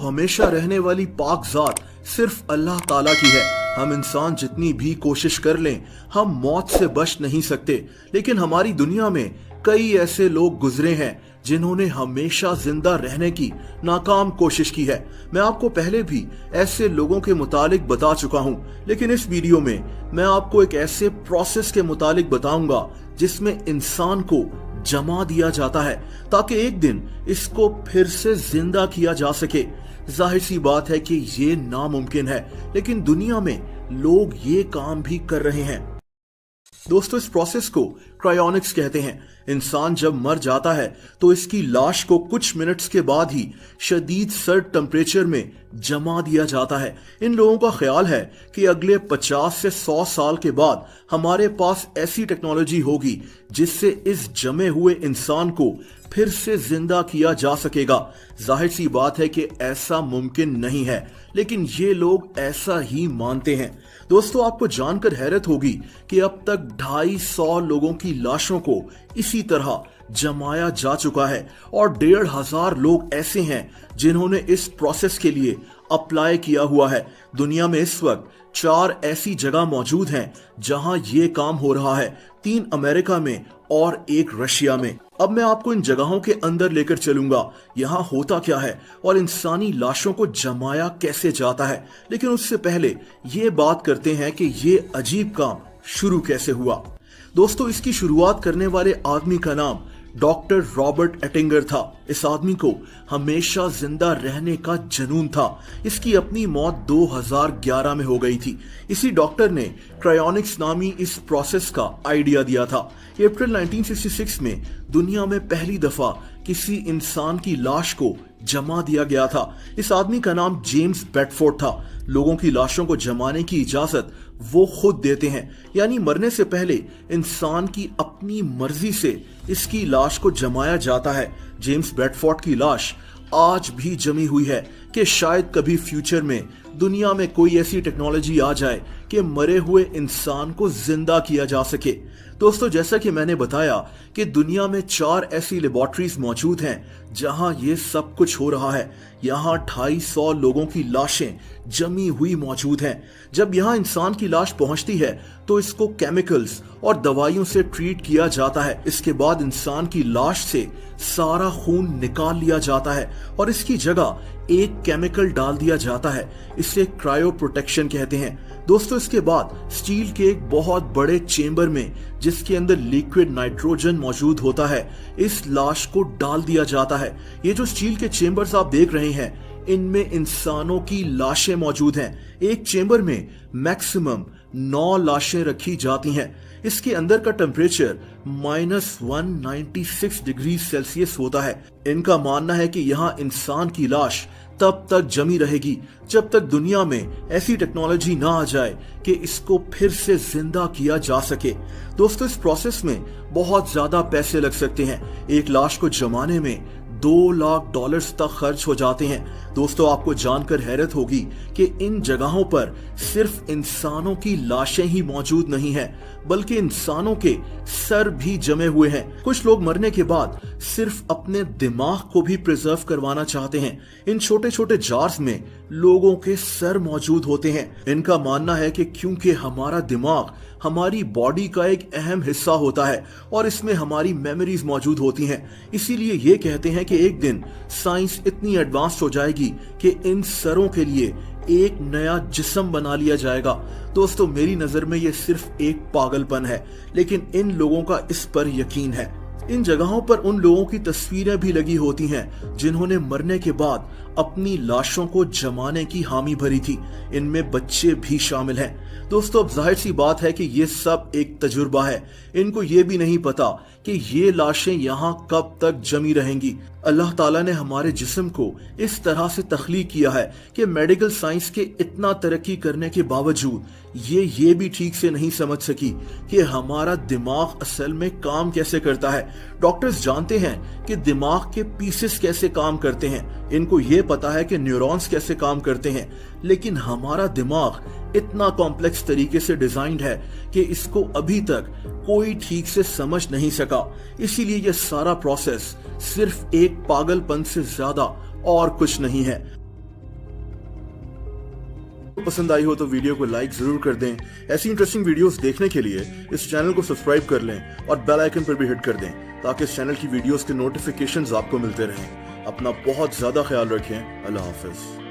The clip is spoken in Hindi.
हमेशा रहने वाली पाक जात सिर्फ अल्लाह ताला की है। हम इंसान जितनी भी कोशिश कर लें, हम मौत से बच नहीं सकते। लेकिन हमारी दुनिया में कई ऐसे लोग गुजरे हैं जिन्होंने हमेशा जिंदा रहने की नाकाम कोशिश की है। मैं आपको पहले भी ऐसे लोगों के मुतालिक बता चुका हूं, लेकिन इस वीडियो में मैं आपको एक ऐसे प्रोसेस के मुतालिक बताऊंगा जिसमें इंसान को जमा दिया जाता है ताकि एक दिन इसको फिर से जिंदा किया जा सके। जाहिर सी बात है कि ये नामुमकिन है, लेकिन दुनिया में लोग ये काम भी कर रहे हैं। दोस्तों, इस प्रोसेस को क्रायोनिक्स कहते हैं। इंसान जब मर जाता है तो इसकी लाश को कुछ मिनट्स के बाद ही शदीद सर्द टेम्परेचर में जमा दिया जाता है। इन लोगों का ख्याल है कि अगले 50 से 100 साल के बाद हमारे पास ऐसी टेक्नोलॉजी होगी जिससे इस जमे हुए इंसान को फिर से जिंदा किया जा सकेगा। जाहिर सी बात है कि ऐसा मुमकिन नहीं है, लेकिन ये लोग ऐसा ही मानते हैं। दोस्तों, आपको जानकर हैरत होगी कि अब तक 250 लोगों की लाशों को इसी तरह जमाया जा चुका है और 1500 लोग ऐसे हैं जिन्होंने इस प्रोसेस के लिए अप्लाई किया हुआ है। दुनिया में इस वक्त 4 ऐसी जगह मौजूद हैं जहां ये काम हो रहा है, 3 अमेरिका में और 1 रशिया में। अब मैं आपको इन जगहों के अंदर लेकर चलूंगा, यहाँ होता क्या है और इंसानी लाशों को जमाया कैसे जाता है। लेकिन उससे पहले ये बात करते हैं कि ये अजीब काम शुरू कैसे हुआ। दोस्तों, इसकी शुरुआत करने वाले आदमी का नाम डॉक्टर रॉबर्ट एटिंगर था। इस आदमी को हमेशा जिंदा रहने का जुनून था। इसकी अपनी मौत 2011 में हो गई थी। इसी डॉक्टर ने क्रायोनिक्स नामी इस प्रोसेस का आइडिया दिया था। अप्रैल 1966 में दुनिया में पहली दफा किसी इंसान की लाश को जमा दिया गया था। इस आदमी का नाम जेम्स बेडफोर्ड था। लोगों की लाशों को जमाने की इजाजत वो खुद देते हैं, यानी मरने से पहले इंसान की अपनी मर्जी से इसकी लाश को जमाया जाता है। जेम्स बेडफोर्ड की लाश आज भी जमी हुई है कि शायद कभी फ्यूचर में दुनिया में कोई ऐसी टेक्नोलॉजी आ जाए कि मरे हुए इंसान को जिंदा किया जा सके। दोस्तों, जैसा कि मैंने बताया कि दुनिया में 4 ऐसी लेबोरेटरीज मौजूद हैं जहां ये सब कुछ हो रहा है। यहाँ 250 लोगों की लाशें जमी हुई मौजूद हैं। जब यहाँ इंसान की लाश पहुंचती है तो इसको केमिकल्स और दवाइयों से ट्रीट किया जाता है। इसके बाद इंसान की लाश से सारा खून निकाल लिया जाता है और इसकी जगह एक केमिकल डाल दिया जाता है। इसे क्रायो प्रोटेक्शन कहते हैं। दोस्तों, इसके बाद स्टील के एक बहुत बड़े चेंबर में, जिसके अंदर लिक्विड नाइट्रोजन मौजूद होता है, इस लाश को डाल दिया जाता है। ये जो स्टील के चेंबर्स आप देख रहे हैं, इनमें इंसानों की लाशें मौजूद हैं। एक चेंबर में मैक्सिमम 9 लाशें रखी जाती हैं। इसके अंदर का टेम्परेचर -196 डिग्री सेल्सियस होता है। इनका मानना है कि यहाँ इंसान की लाश तब तक जमी रहेगी जब तक दुनिया में ऐसी टेक्नोलॉजी ना आ जाए कि इसको फिर से जिंदा किया जा सके। दोस्तों, इस प्रोसेस में बहुत ज्यादा पैसे लग सकते हैं। एक लाश को जमाने में $2 लाख तक खर्च हो जाते हैं। दोस्तों, आपको जानकर हैरत होगी कि इन जगहों पर सिर्फ इंसानों की लाशें ही मौजूद नहीं हैं, बल्कि इंसानों के सर भी जमे हुए हैं। कुछ लोग मरने के बाद सिर्फ अपने दिमाग को भी प्रिजर्व करवाना चाहते हैं। इन छोटे छोटे जार्स में लोगों के सर मौजूद होते हैं। इनका मानना है कि क्योंकि हमारा दिमाग हमारी बॉडी का एक अहम हिस्सा होता है और इसमें हमारी मेमोरीज मौजूद होती हैं, इसीलिए ये कहते हैं कि एक दिन साइंस इतनी एडवांस हो जाएगी कि इन सरों के लिए एक नया जिस्म बना लिया जाएगा। दोस्तों, मेरी नजर में ये सिर्फ एक पागलपन है, लेकिन इन लोगों का इस पर यकीन है। इन जगहों पर उन लोगों की तस्वीरें भी लगी होती हैं जिन्होंने मरने के बाद अपनी लाशों को जमाने की हामी भरी थी। इनमें बच्चे भी शामिल हैं। दोस्तों, अब जाहिर सी बात है कि ये सब एक तजुर्बा है। इनको ये भी नहीं पता कि ये लाशें यहाँ कब तक जमी रहेंगी। अल्लाह ताला ने हमारे जिस्म को इस तरह से तख्लीक किया है कि मेडिकल साइंस के इतना तरक्की करने के बावजूद ये भी ठीक से नहीं समझ सकी कि हमारा दिमाग असल में काम कैसे करता है। डॉक्टर्स जानते हैं कि दिमाग के पीसेस कैसे काम करते हैं, इनको ये पता है कि न्यूरॉन्स कैसे काम करते हैं, लेकिन हमारा दिमाग इतना कॉम्प्लेक्स तरीके से डिजाइंड है कि इसको अभी तक कोई ठीक से समझ नहीं सका। इसीलिए यह सारा प्रोसेस सिर्फ एक पागलपन से ज्यादा और कुछ नहीं है। पसंद आई हो तो वीडियो को लाइक जरूर कर दें। ऐसी इंटरेस्टिंग वीडियोस देखने के लिए इस चैनल को सब्सक्राइब कर लें और बेल आइकन पर भी हिट कर दें ताकि इस चैनल की वीडियोस के नोटिफिकेशंस आपको मिलते रहें। अपना बहुत ज्यादा ख्याल रखें। अल्लाह हाफिज।